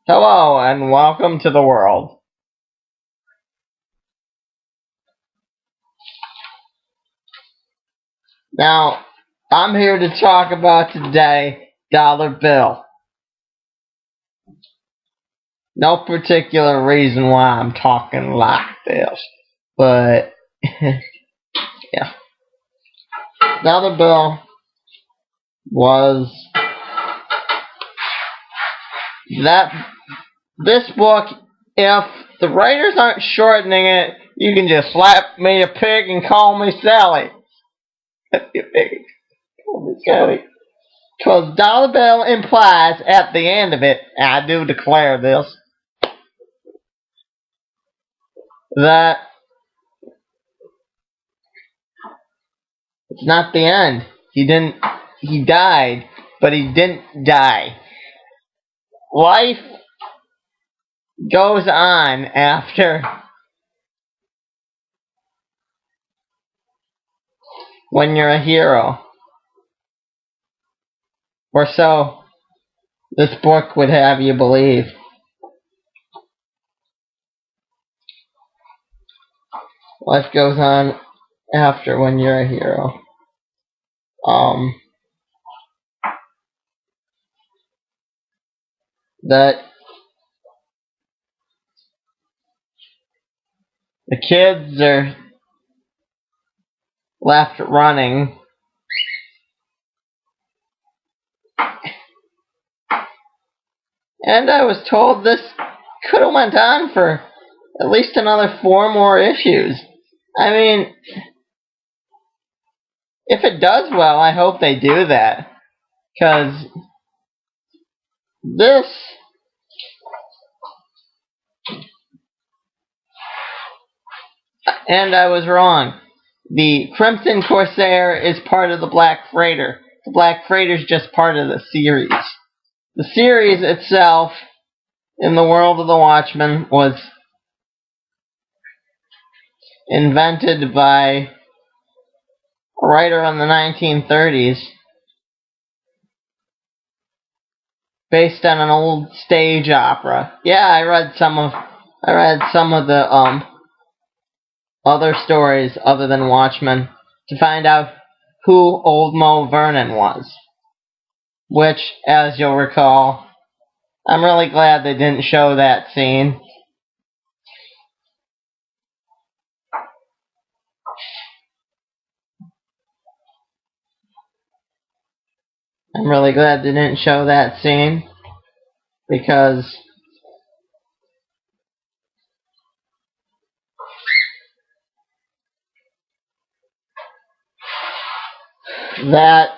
Hello and welcome to the world. Now, I'm here to talk about today dollar bill. No particular reason why I'm talking like this, but yeah. Dollar bill was that this book, if the writers aren't shortening it, you can just slap me a pig and call me Sally. Slap me a pig, call me Sally. Because dollar bill implies at the end of it, and I do declare this, that it's not the end. He died, but he didn't die. Life goes on after when you're a hero. Or so this book would have you believe. Life goes on after when you're a hero. That the kids are left running. And I was told this could have went on for at least another 4 more issues. I mean, if it does well, I hope they do that. Because this... And I was wrong. The Crimson Corsair is part of the Black Freighter. The Black Freighter is just part of the series. The series itself, in the world of the Watchmen, was invented by a writer in the 1930s based on an old stage opera. Yeah, I read some of the other stories other than Watchmen to find out who old Mo Vernon was. Which, as you'll recall, I'm really glad they didn't show that scene. I'm really glad they didn't show that scene because that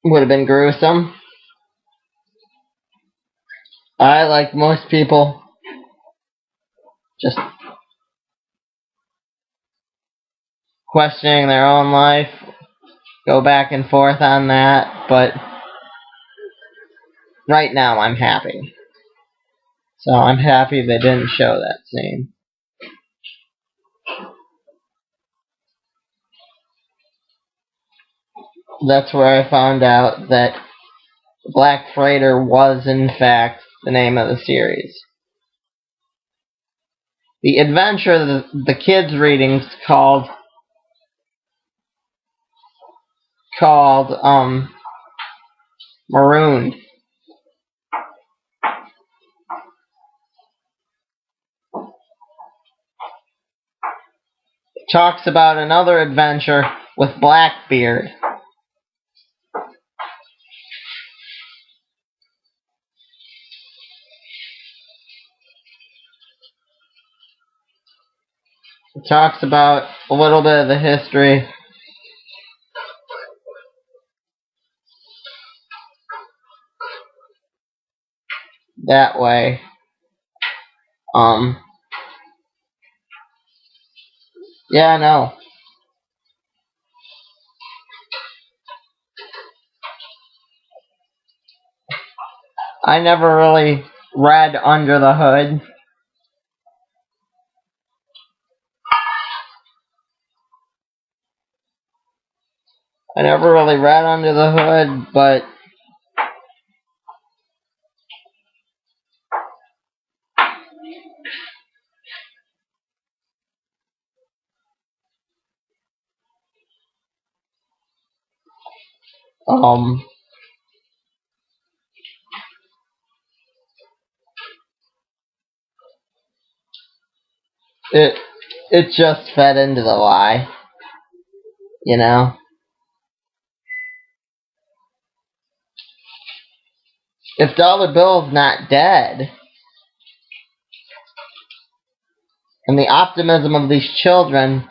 would have been gruesome. I, like most people, just questioning their own life, go back and forth on that, but right now I'm happy. So I'm happy they didn't show that scene. That's where I found out that Black Freighter was in fact the name of the series. The adventure the kids' readings called Marooned. It talks about another adventure with Blackbeard. It talks about a little bit of the history that way. Yeah, no. I never really read Under the Hood. I never really read Under the Hood, but Um, it it just fed into the lie, you know. If Dollar Bill's not dead, and the optimism of these children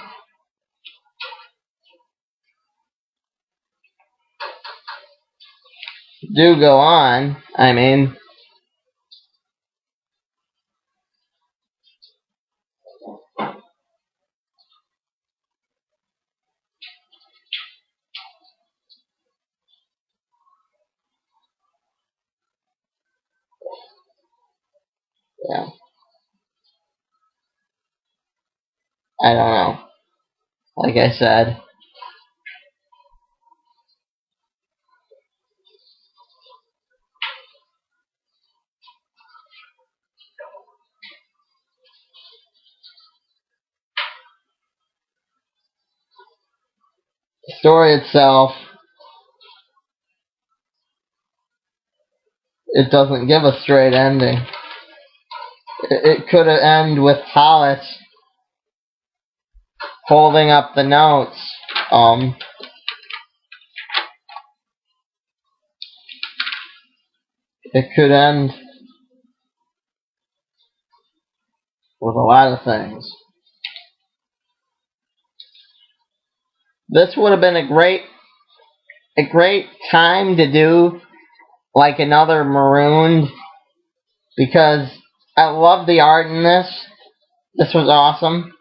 do go on, I mean, yeah, I don't know. Like I said, the story itself, it doesn't give a straight ending. It could have ended with Hollis holding up the notes. It could end with a lot of things. This would have been a great time to do like another Marooned, because I love the art in this. This was awesome.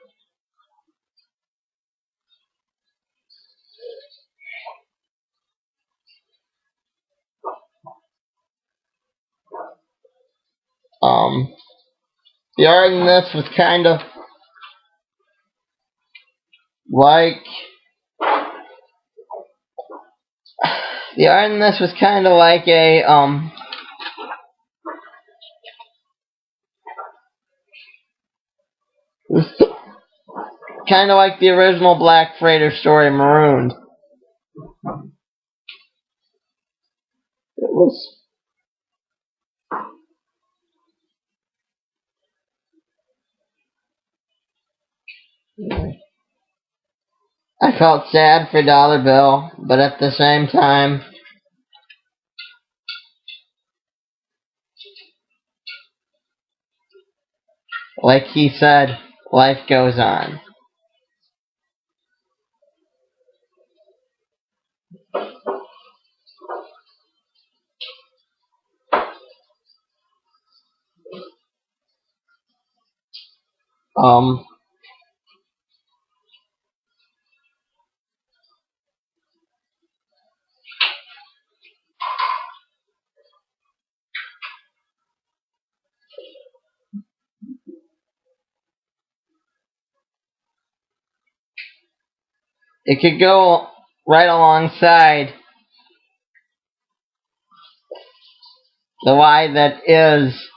Um, the art in this was kind of like the art in this was kind of like a kind of like the original Black Freighter story, Marooned. It was. I felt sad for Dollar Bill, but at the same time, like he said, life goes on. Um, it could go right alongside the lie that is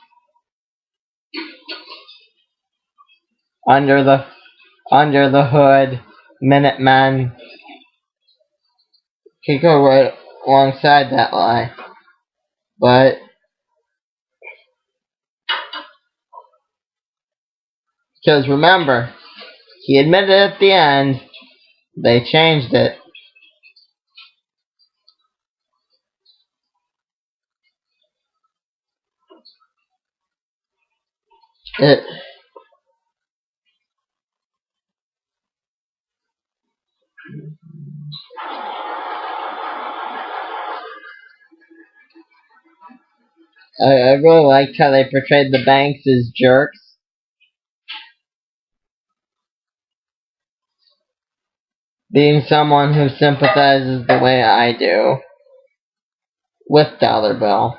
under the hood Minutemen. Could go right alongside that lie, but because remember, he admitted at the end they changed it. It I really liked how they portrayed the Banks as jerks, being someone who sympathizes the way I do with Dollar Bill.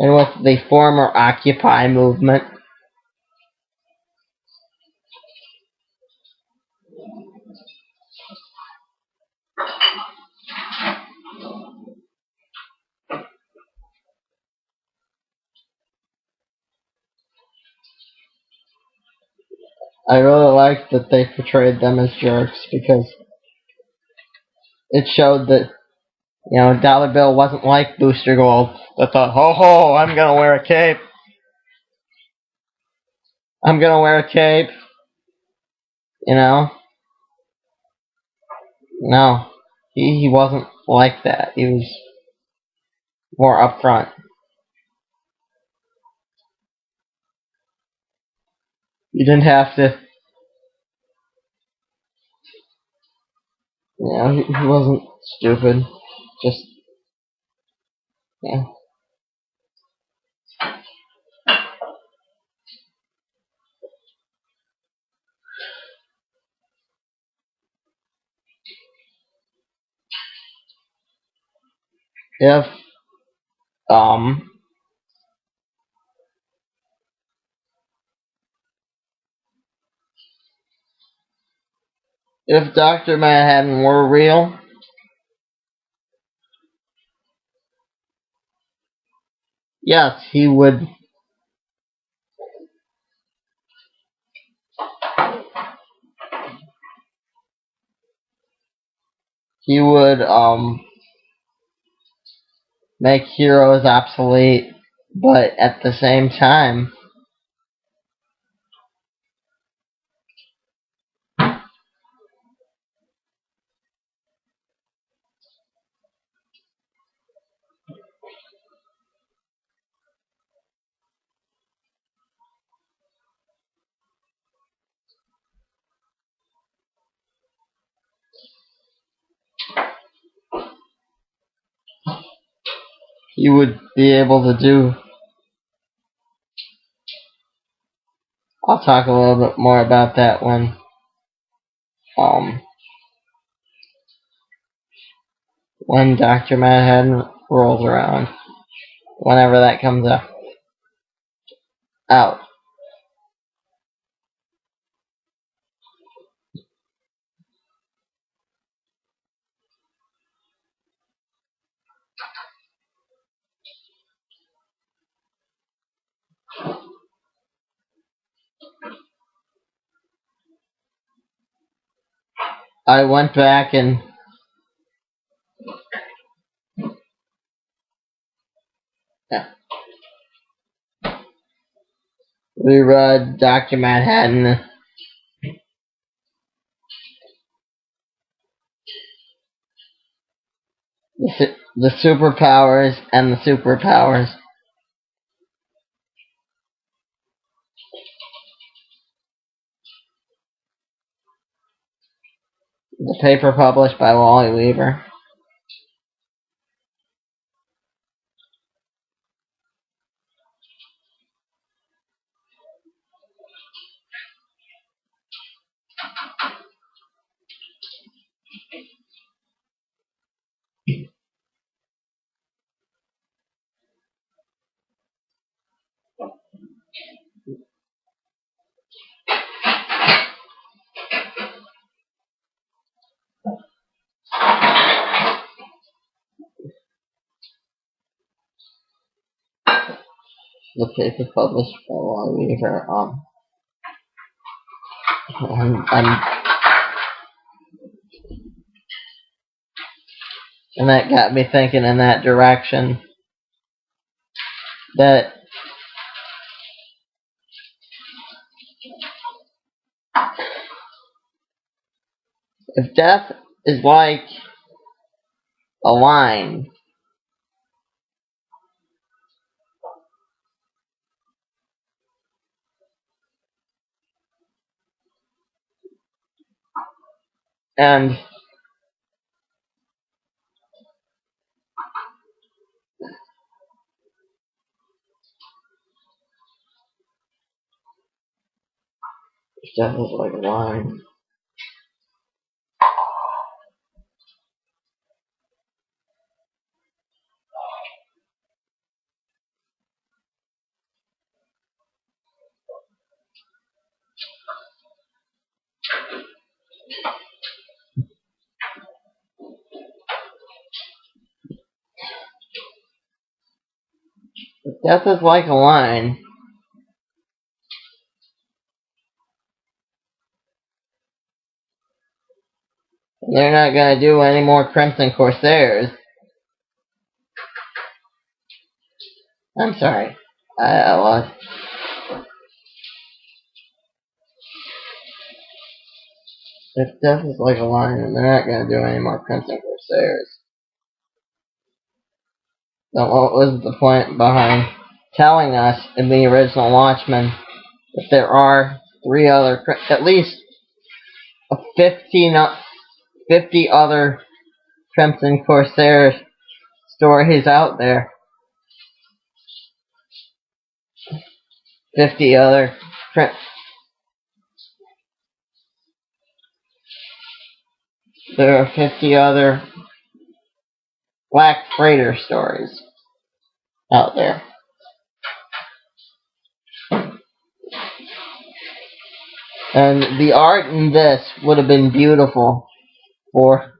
And with the former Occupy movement. I really liked that they portrayed them as jerks because it showed that, you know, Dollar Bill wasn't like Booster Gold that thought, ho ho, I'm gonna wear a cape. I'm gonna wear a cape. You know? No. He wasn't like that. He was more upfront. You didn't have to, you know, he wasn't stupid. Just, yeah. If, um, if Dr. Manhattan were real, yes, he would make heroes obsolete, but at the same time, he would be able to do. I'll talk a little bit more about that um, when Dr. Manhattan rolls around, whenever that comes out. I went back and, yeah, reread Dr. Manhattan, the superpowers and the superpowers. The paper published by Wally Weaver. The paper published by Wally Weaver. And and that got me thinking in that direction. That if death is like a line, and if death is like a line, if death is like a line, They're not gonna do any more Crimson Corsairs. I'm sorry. I lost. If death is like a lion, they're not gonna do any more Crimson Corsairs. So what was the point behind telling us in the original Watchmen that there are at least 50 other Crimson Corsair stories out there? 50 other there are 50 other Black Freighter stories out there. And the art in this would have been beautiful for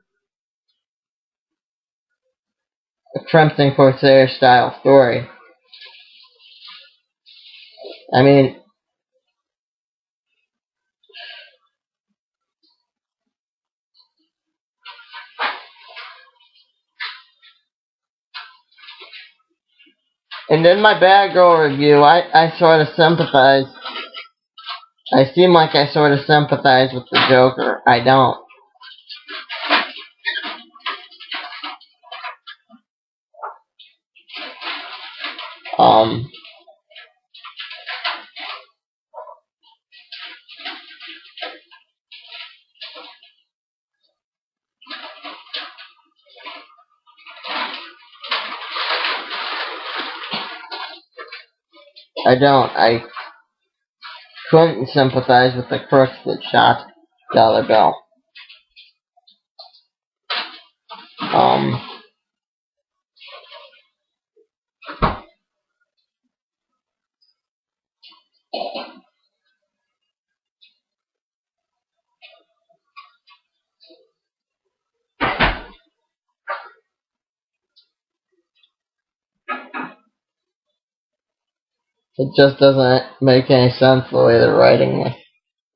a Crimson Corsair style story. I mean, and in my Batgirl review, I sort of sympathize. I seem like I sort of sympathize with the Joker. I don't. I don't. I couldn't sympathize with the crooks that shot Dollar Bill. It just doesn't make any sense the way they're writing this,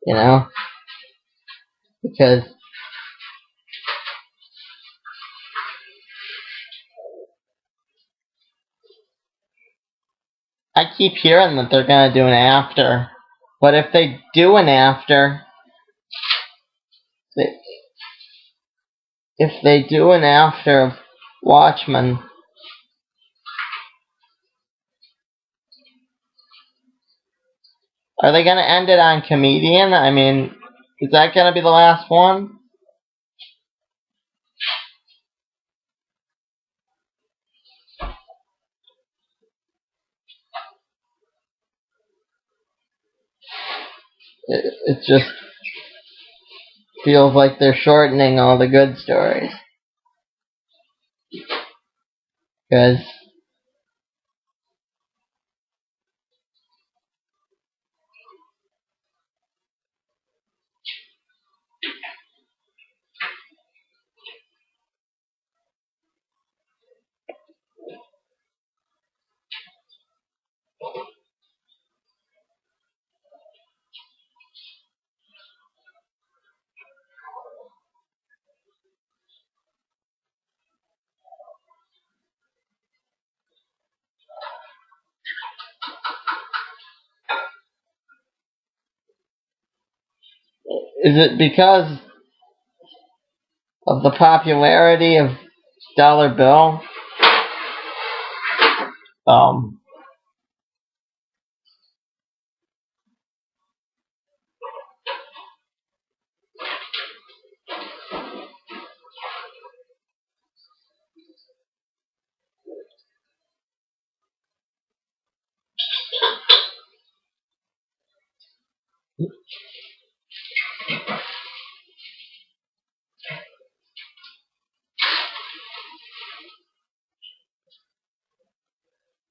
you know? Because I keep hearing that they're gonna do an after, but if they do an after, if they do an after of Watchmen, are they gonna end it on Comedian? I mean, is that gonna be the last one? It just feels like they're shortening all the good stories. Because is it because of the popularity of Dollar Bill?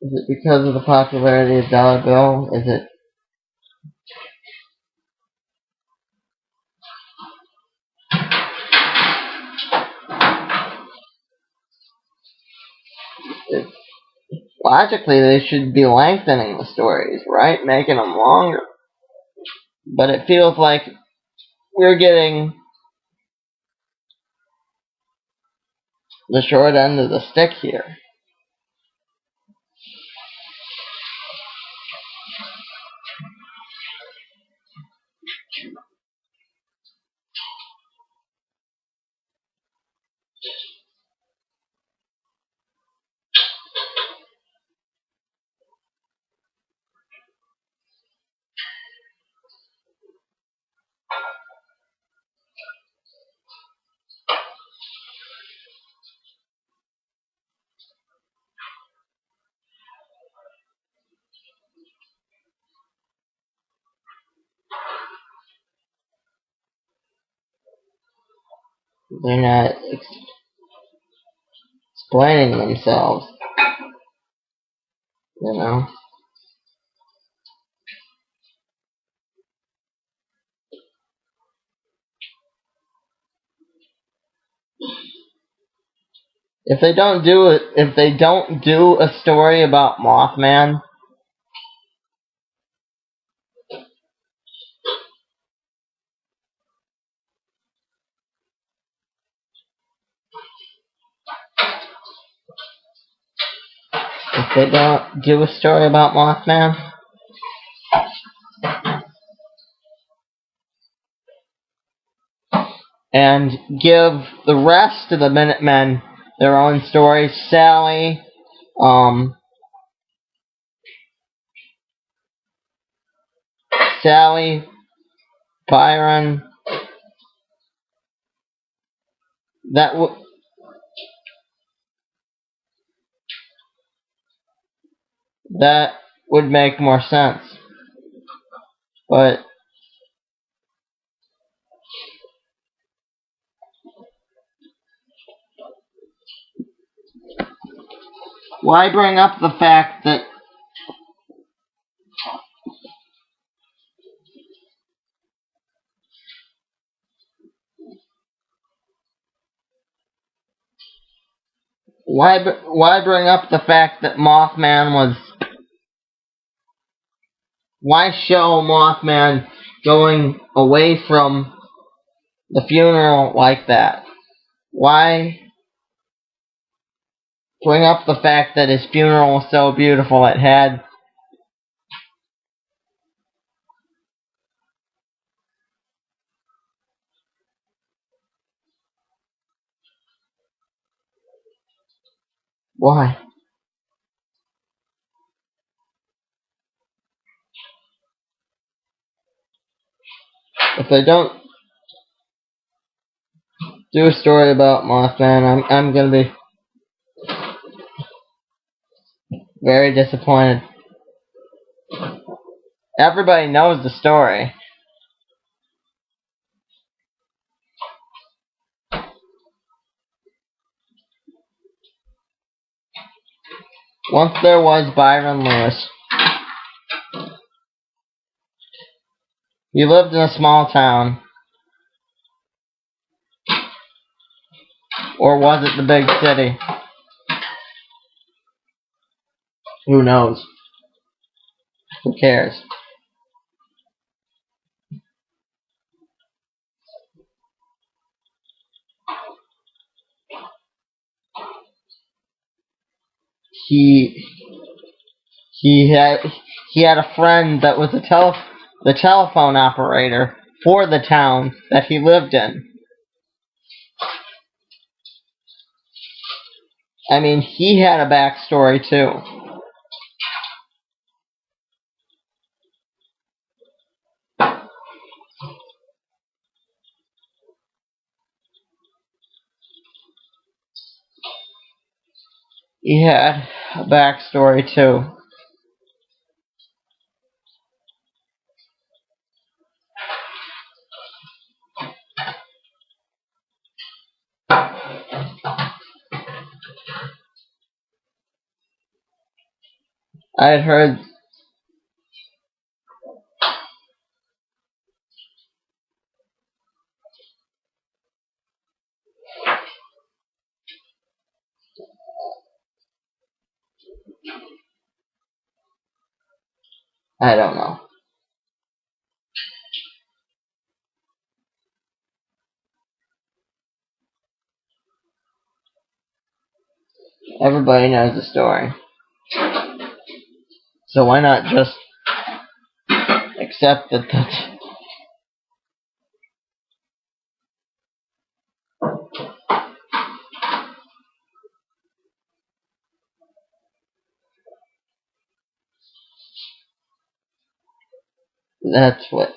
Is it because of the popularity of Dollar Bill? Is it logically they should be lengthening the stories, right? Making them longer. But it feels like we're getting the short end of the stick here. They're not explaining themselves, you know. If they don't do a story about Mothman, and give the rest of the Minutemen their own stories, Sally, Byron, that that would make more sense. But why bring up the fact that why bring up the fact that Mothman was? Why show Mothman going away from the funeral like that? Why bring up the fact that his funeral was so beautiful? It had. Why? If they don't do a story about Mothman, I'm gonna be very disappointed. Everybody knows the story. Once there was Byron Lewis. He lived in a small town. Or was it the big city? Who knows? Who cares? He he had he had a friend that was the telephone operator for the town that he lived in. I mean, he had a backstory too. He had a backstory too. I had heard. I don't know. Everybody knows the story. So why not just accept that that's what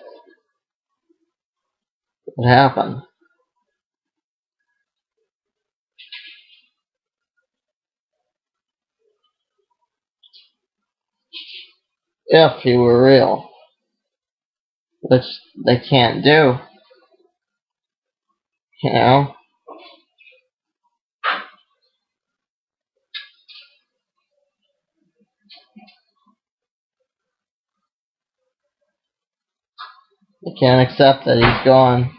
happened. If he were real. Which they can't do. You know? They can't accept that he's gone.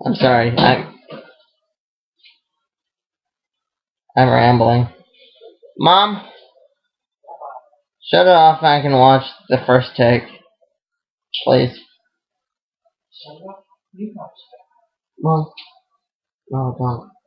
I'm sorry. I'm rambling. Mom, shut it off and I can watch the first take. Please. Mom. No, don't.